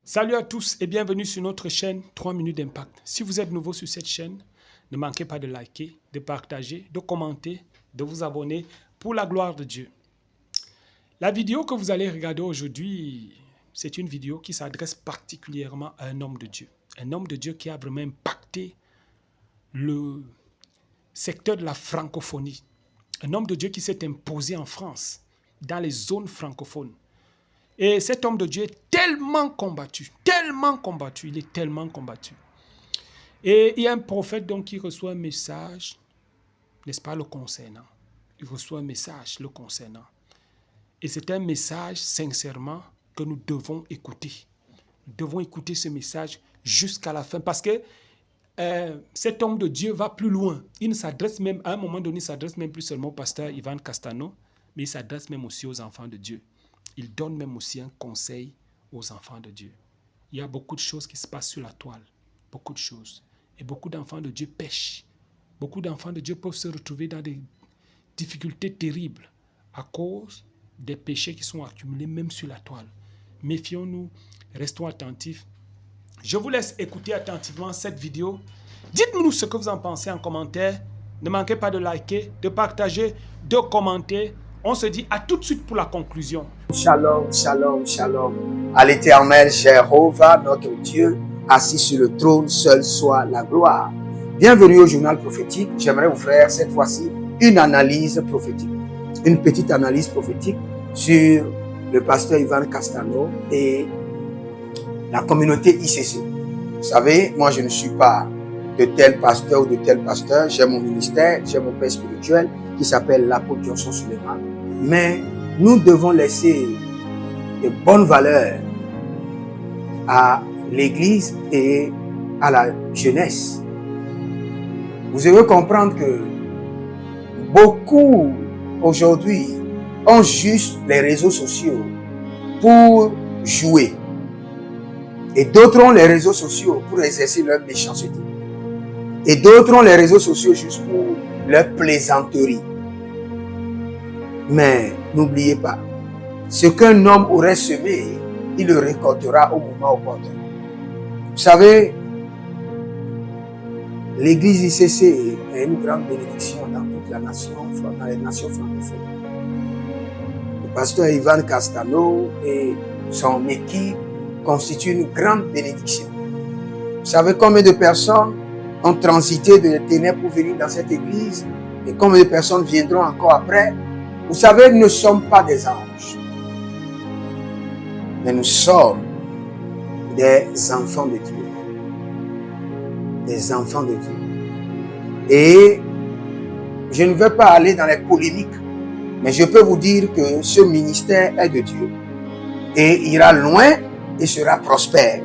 Salut à tous et bienvenue sur notre chaîne 3 minutes d'impact. Si vous êtes nouveau sur cette chaîne, ne manquez pas de liker, de partager, de commenter, de vous abonner pour la gloire de Dieu. La vidéo que vous allez regarder aujourd'hui, c'est une vidéo qui s'adresse particulièrement à un homme de Dieu. Un homme de Dieu qui a vraiment impacté le secteur de la francophonie. Un homme de Dieu qui s'est imposé en France, dans les zones francophones. Et cet homme de Dieu est tellement combattu, il est tellement combattu. Et il y a un prophète donc qui reçoit un message, n'est-ce pas, le concernant. Il reçoit un message le concernant. Et c'est un message, sincèrement, que nous devons écouter. Nous devons écouter ce message jusqu'à la fin parce que cet homme de Dieu va plus loin. Il ne s'adresse même, à un moment donné, il ne s'adresse même plus seulement au pasteur Ivan Castano, mais il s'adresse même aussi aux enfants de Dieu. Il donne même aussi un conseil aux enfants de Dieu. Il y a beaucoup de choses qui se passent sur la toile. Beaucoup de choses. Et beaucoup d'enfants de Dieu pêchent. Beaucoup d'enfants de Dieu peuvent se retrouver dans des difficultés terribles à cause des péchés qui sont accumulés même sur la toile. Méfions-nous, restons attentifs. Je vous laisse écouter attentivement cette vidéo. Dites-nous ce que vous en pensez en commentaire. Ne manquez pas de liker, de partager, de commenter. On se dit à tout de suite pour la conclusion. Shalom, shalom, shalom. À l'Éternel, Jéhovah, notre Dieu, assis sur le trône, seul soit la gloire. Bienvenue au journal prophétique. J'aimerais vous faire cette fois-ci une analyse prophétique. Une petite analyse prophétique sur le pasteur Ivan Castano et la communauté ICC. Vous savez, moi je ne suis pas de tel pasteur ou de tel pasteur. J'ai mon ministère, j'ai mon père spirituel qui s'appelle l'apôtre Johnson Suleiman. Mais nous devons laisser de bonnes valeurs à l'Église et à la jeunesse. Vous devez comprendre que beaucoup aujourd'hui ont juste les réseaux sociaux pour jouer. Et d'autres ont les réseaux sociaux pour exercer leur méchanceté. Et d'autres ont les réseaux sociaux juste pour leur plaisanterie. Mais n'oubliez pas, ce qu'un homme aurait semé, il le récoltera au moment opportun. Vous savez, l'église ICC est une grande bénédiction dans toute la nation, dans les nations francophones. Le pasteur Ivan Castano et son équipe constituent une grande bénédiction. Vous savez combien de personnes ont transité de ténèbres pour venir dans cette église et combien de personnes viendront encore après? Vous savez, nous ne sommes pas des anges, mais nous sommes des enfants de Dieu. Des enfants de Dieu. Et je ne veux pas aller dans les polémiques, mais je peux vous dire que ce ministère est de Dieu. Et ira loin et sera prospère.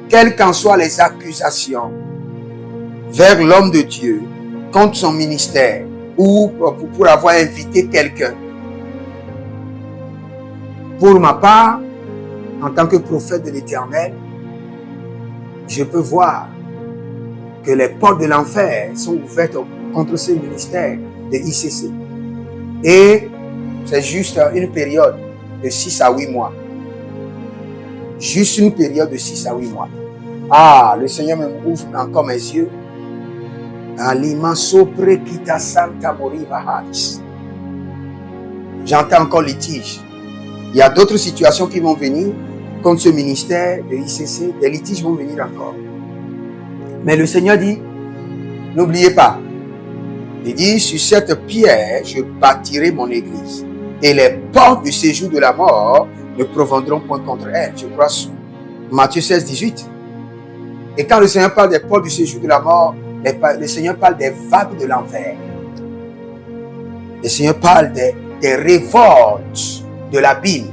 Quelles qu'en soient les accusations vers l'homme de Dieu contre son ministère, ou pour avoir invité quelqu'un. Pour ma part, en tant que prophète de l'Éternel, je peux voir que les portes de l'enfer sont ouvertes contre ce ministère de ICC. Et c'est juste une période de 6 à 8 mois. Juste une période de 6 à 8 mois. Ah, le Seigneur me ouvre encore mes yeux. J'entends encore litige. Il y a d'autres situations qui vont venir contre ce ministère de ICC. Des litiges vont venir encore. Mais le Seigneur dit, n'oubliez pas. Il dit, sur cette pierre, je bâtirai mon église. Et les portes du séjour de la mort ne proviendront point contre elle. Je crois sur Matthieu 16, 18. Et quand le Seigneur parle des portes du séjour de la mort, le Seigneur parle des vagues de l'enfer. Le Seigneur parle des révoltes de l'abîme.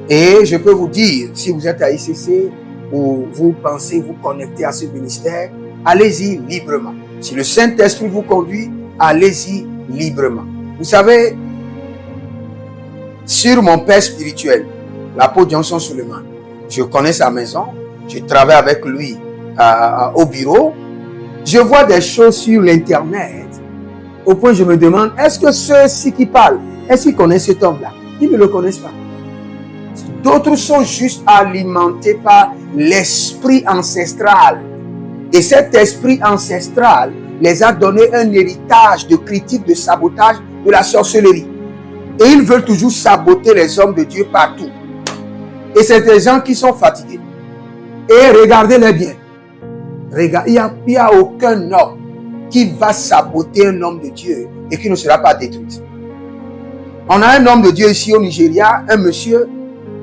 Et je peux vous dire, si vous êtes à ICC ou vous pensez vous connecter à ce ministère, allez-y librement. Si le Saint-Esprit vous conduit, allez-y librement. Vous savez, sur mon père spirituel, l'apôtre Johnson Suleiman, je connais sa maison, je travaille avec lui au bureau. Je vois des choses sur l'internet au point où je me demande, est-ce que ceux-ci qui parlent, est-ce qu'ils connaissent cet homme-là? Ils ne le connaissent pas. D'autres sont juste alimentés par l'esprit ancestral. Et cet esprit ancestral les a donné un héritage de critique, de sabotage, de la sorcellerie. Et ils veulent toujours saboter les hommes de Dieu partout. Et c'est des gens qui sont fatigués. Et regardez-les bien. Il n'y a aucun homme qui va saboter un homme de Dieu et qui ne sera pas détruit. On a un homme de Dieu ici au Nigeria, un monsieur,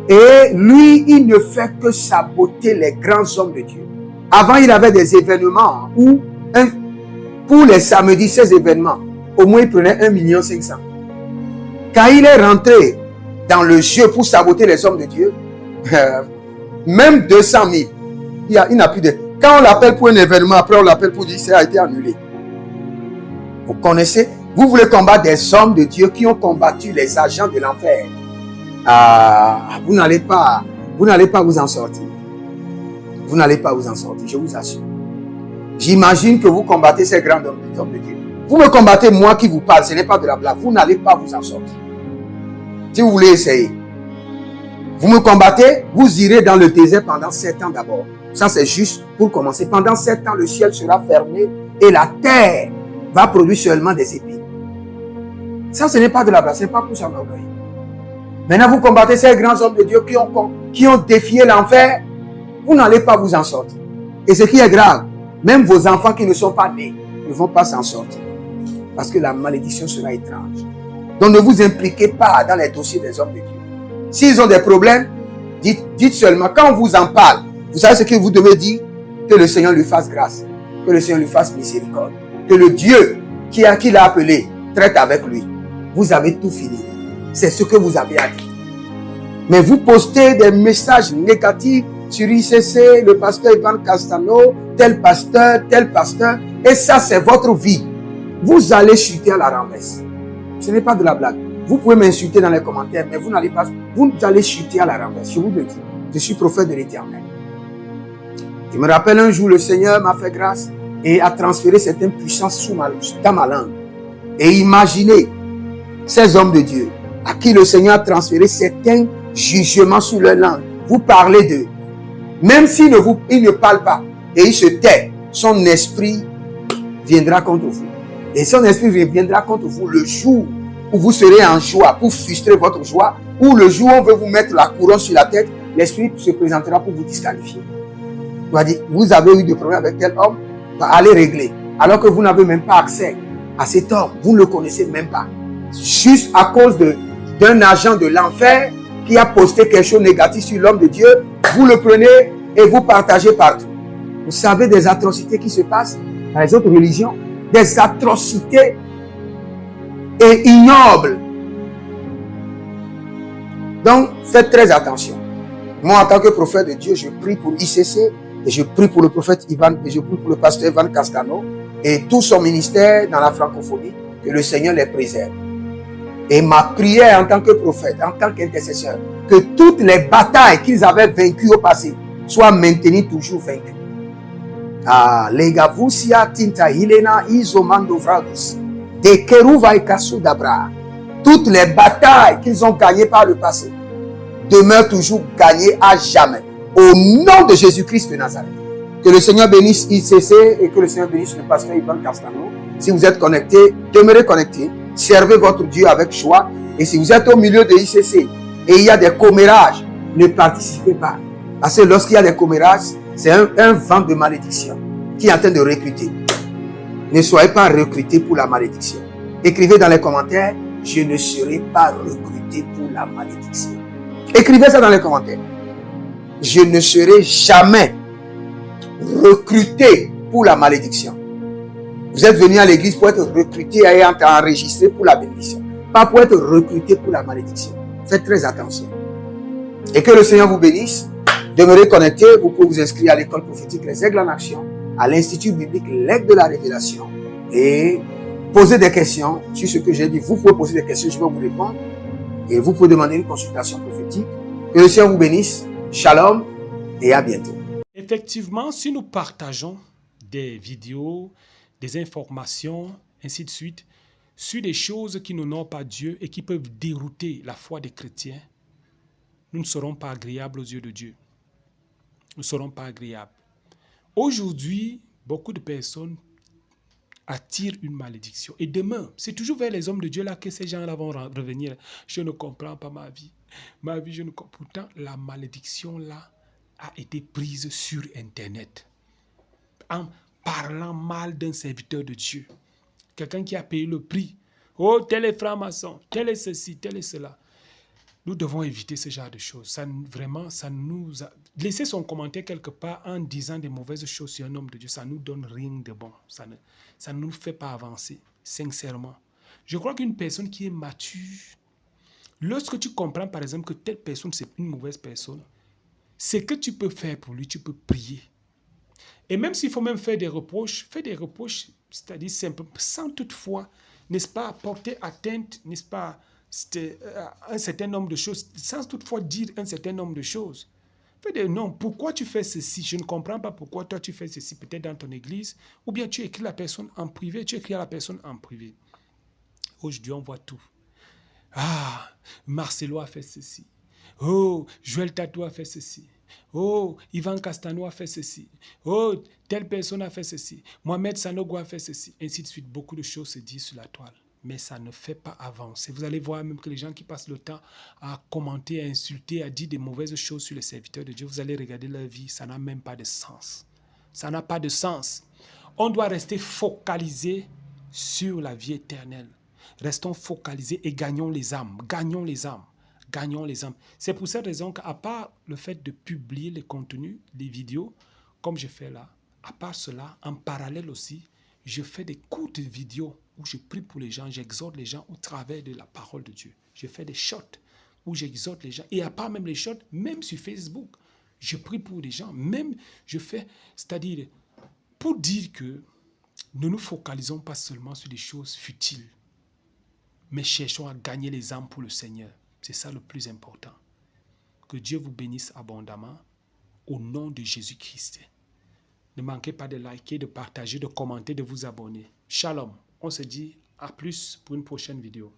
et lui, il ne fait que saboter les grands hommes de Dieu. Avant, il avait des événements où, pour les samedis, ces événements, au moins il prenait 1,5 million. Quand il est rentré dans le jeu pour saboter les hommes de Dieu, même 200 000, il n'a plus de... Quand on l'appelle pour un événement, après on l'appelle pour dire que ça a été annulé. Vous connaissez? Vous voulez combattre des hommes de Dieu qui ont combattu les agents de l'enfer. Vous n'allez pas vous en sortir. Vous n'allez pas vous en sortir, je vous assure. J'imagine que vous combattez ces grands hommes de Dieu. Vous me combattez, moi qui vous parle, ce n'est pas de la blague. Vous n'allez pas vous en sortir. Si vous voulez essayer. Vous me combattez, vous irez dans le désert pendant 7 ans d'abord. Ça, c'est juste pour commencer. Pendant 7 ans, le ciel sera fermé et la terre va produire seulement des épines. Ça, ce n'est pas de la blague, ce n'est pas pour s'enorgueillir. Maintenant, vous combattez ces grands hommes de Dieu qui ont défié l'enfer. Vous n'allez pas vous en sortir. Et ce qui est grave, même vos enfants qui ne sont pas nés ne vont pas s'en sortir. Parce que la malédiction sera étrange. Donc, ne vous impliquez pas dans les dossiers des hommes de Dieu. S'ils ont des problèmes, dites seulement, quand on vous en parle, vous savez ce que vous devez dire? Que le Seigneur lui fasse grâce. Que le Seigneur lui fasse miséricorde. Que le Dieu qui l'a appelé traite avec lui. Vous avez tout fini. C'est ce que vous avez à dire. Mais vous postez des messages négatifs sur ICC, le pasteur Ivan Castano, tel pasteur, et ça c'est votre vie. Vous allez chuter à la renverse. Ce n'est pas de la blague. Vous pouvez m'insulter dans les commentaires, mais vous allez chuter à la renverse. Je vous le dis. Je suis prophète de l'Éternel. Je me rappelle un jour, le Seigneur m'a fait grâce et a transféré certaines puissances dans ma langue. Et imaginez ces hommes de Dieu à qui le Seigneur a transféré certains jugements sur leur langue. Vous parlez d'eux. Même s'il ne parle pas et il se tait, son esprit viendra contre vous. Et son esprit viendra contre vous le jour où vous serez en joie pour frustrer votre joie, ou le jour où on veut vous mettre la couronne sur la tête, l'esprit se présentera pour vous disqualifier. Il va dire, vous avez eu des problèmes avec tel homme, allez régler. Alors que vous n'avez même pas accès à cet homme, vous ne le connaissez même pas. Juste à cause d'un agent de l'enfer qui a posté quelque chose de négatif sur l'homme de Dieu, vous le prenez et vous partagez partout. Vous savez des atrocités qui se passent dans les autres religions, des atrocités et ignobles. Donc, faites très attention. Moi, en tant que prophète de Dieu, je prie pour ICC, et je prie pour le prophète Ivan, et je prie pour le pasteur Ivan Castano, et tout son ministère dans la francophonie, que le Seigneur les préserve. Et ma prière en tant que prophète, en tant qu'intercesseur, que toutes les batailles qu'ils avaient vaincues au passé soient maintenues toujours vaincues. Les gavusia tinta hilena isomando vradus, de keruva et kasudabra. Toutes les batailles qu'ils ont gagnées par le passé demeurent toujours gagnées à jamais. Au nom de Jésus-Christ de Nazareth. Que le Seigneur bénisse ICC et que le Seigneur bénisse le pasteur Ivan Castano. Si vous êtes connecté, demeurez connecté. Servez votre Dieu avec joie. Et si vous êtes au milieu de ICC et il y a des commérages, ne participez pas. Parce que lorsqu'il y a des commérages, c'est un vent de malédiction qui est en train de recruter. Ne soyez pas recrutés pour la malédiction. Écrivez dans les commentaires, je ne serai pas recruté pour la malédiction. Écrivez ça dans les commentaires. Je ne serai jamais recruté pour la malédiction. Vous êtes venu à l'église pour être recruté et être enregistré pour la bénédiction. Pas pour être recruté pour la malédiction. Faites très attention. Et que le Seigneur vous bénisse. Demeurez connectés. Vous pouvez vous inscrire à l'école prophétique Les Aigles en Action, à l'Institut biblique L'Aigle de la Révélation. Et poser des questions sur ce que j'ai dit. Vous pouvez poser des questions, je vais vous répondre. Et vous pouvez demander une consultation prophétique. Que le Seigneur vous bénisse. Shalom et à bientôt. Effectivement, si nous partageons des vidéos, des informations, ainsi de suite, sur des choses qui n'honorent pas Dieu et qui peuvent dérouter la foi des chrétiens, nous ne serons pas agréables aux yeux de Dieu. Nous ne serons pas agréables. Aujourd'hui, beaucoup de personnes attirent une malédiction. Et demain, c'est toujours vers les hommes de Dieu là que ces gens-là vont revenir. Je ne comprends pas ma vie. Ma vie, je ne comprends. Pourtant, la malédiction là a été prise sur Internet. En parlant mal d'un serviteur de Dieu. Quelqu'un qui a payé le prix. Oh, tel est franc-maçon, tel est ceci, tel est cela. Nous devons éviter ce genre de choses. Ça, vraiment, ça nous a... Laisser son commentaire quelque part en disant des mauvaises choses sur un homme de Dieu, ça ne nous donne rien de bon. Ça ne nous fait pas avancer, sincèrement. Je crois qu'une personne qui est mature, lorsque tu comprends par exemple que telle personne, c'est une mauvaise personne, ce que tu peux faire pour lui, tu peux prier. Et même s'il faut même faire des reproches, c'est-à-dire simplement, sans toutefois, n'est-ce pas, porter atteinte, n'est-ce pas, un certain nombre de choses, sans toutefois dire un certain nombre de choses. Fais des non, pourquoi tu fais ceci? Je ne comprends pas pourquoi toi tu fais ceci, peut-être dans ton église, ou bien tu écris la personne en privé, tu écris à la personne en privé. Aujourd'hui, on voit tout. Ah, Marcelo a fait ceci. Oh, Joël Tatou a fait ceci. Oh, Ivan Castano a fait ceci. Oh, telle personne a fait ceci. Mohamed Sanogo a fait ceci. Ainsi de suite. Beaucoup de choses se disent sur la toile. Mais ça ne fait pas avancer. Vous allez voir même que les gens qui passent le temps à commenter, à insulter, à dire des mauvaises choses sur les serviteurs de Dieu, vous allez regarder leur vie. Ça n'a même pas de sens. Ça n'a pas de sens. On doit rester focalisé sur la vie éternelle. Restons focalisés et gagnons les âmes. Gagnons les âmes. Gagnons les âmes. C'est pour cette raison qu'à part le fait de publier les contenus, les vidéos, comme je fais là, à part cela, en parallèle aussi, je fais des courtes vidéos où je prie pour les gens, j'exhorte les gens au travers de la parole de Dieu. Je fais des shorts où j'exhorte les gens. Et à part même les shorts, même sur Facebook, je prie pour les gens. Même je fais, c'est-à-dire, pour dire que ne nous focalisons pas seulement sur des choses futiles, mais cherchons à gagner les âmes pour le Seigneur. C'est ça le plus important. Que Dieu vous bénisse abondamment au nom de Jésus-Christ. Ne manquez pas de liker, de partager, de commenter, de vous abonner. Shalom. On se dit à plus pour une prochaine vidéo.